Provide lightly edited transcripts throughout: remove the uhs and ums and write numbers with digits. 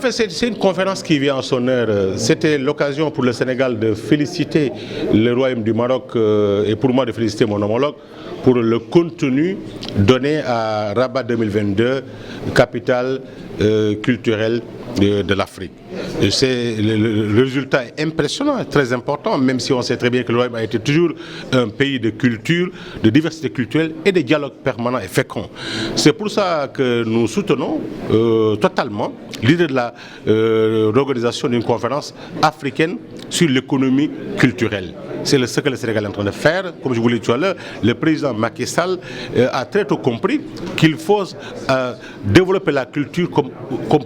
En fait, c'est une conférence qui vient en son heure. C'était l'occasion pour le Sénégal de féliciter le Royaume du Maroc et pour moi de féliciter mon homologue pour le contenu donné à Rabat 2022, capitale culturelle de l'Afrique. Le résultat est impressionnant, très important, même si on sait très bien que le Royaume a été toujours un pays de culture, de diversité culturelle et de dialogue permanent et fécond. C'est pour ça que nous soutenons totalement l'idée de l'organisation d'une conférence africaine sur l'économie culturelle. C'est ce que le Sénégal est en train de faire. Comme je vous l'ai dit tout à l'heure, le président Macky Sall a très tôt compris qu'il faut développer la culture comme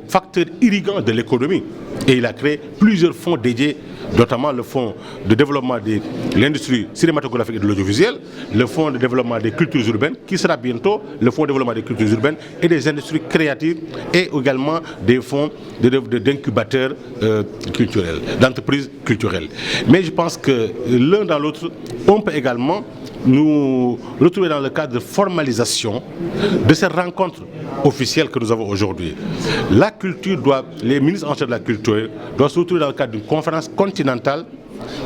facteur irriguant de l'économie. Et il a créé plusieurs fonds dédiés, notamment le fonds de développement de l'industrie cinématographique et de l'audiovisuel, le fonds de développement des cultures urbaines, qui sera bientôt le fonds de développement des cultures urbaines et des industries créatives, et également des fonds d'incubateurs culturels, d'entreprises culturelles. Mais je pense que l'un dans l'autre, on peut également nous retrouver dans le cadre de formalisation de ces rencontres officielles que nous avons aujourd'hui. La culture les ministres en charge de la culture doivent se retrouver dans le cadre d'une conférence continentale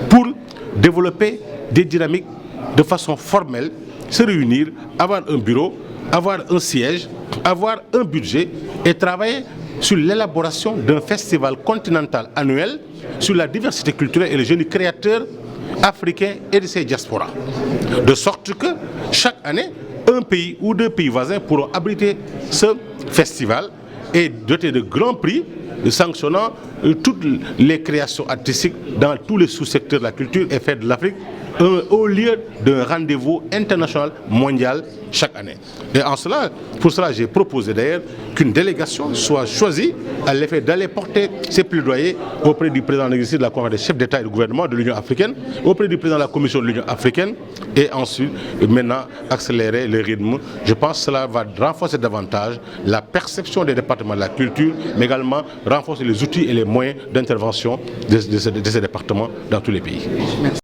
pour développer des dynamiques de façon formelle, se réunir, avoir un bureau, avoir un siège, avoir un budget et travailler sur l'élaboration d'un festival continental annuel sur la diversité culturelle et le génie créateur africain et de ses diasporas. De sorte que chaque année, un pays ou deux pays voisins pourront abriter ce festival et doter de grands prix sanctionnant toutes les créations artistiques dans tous les sous-secteurs de la culture et faire de l'Afrique au lieu d'un rendez-vous international mondial chaque année. Et pour cela, j'ai proposé d'ailleurs qu'une délégation soit choisie à l'effet d'aller porter ses plaidoyers auprès du président de la Conférence des chefs d'État et de gouvernement de l'Union africaine, auprès du président de la Commission de l'Union africaine, et ensuite, maintenant, accélérer le rythme. Je pense que cela va renforcer davantage la perception des départements de la culture, mais également renforcer les outils et les moyens d'intervention de ces départements dans tous les pays. Merci.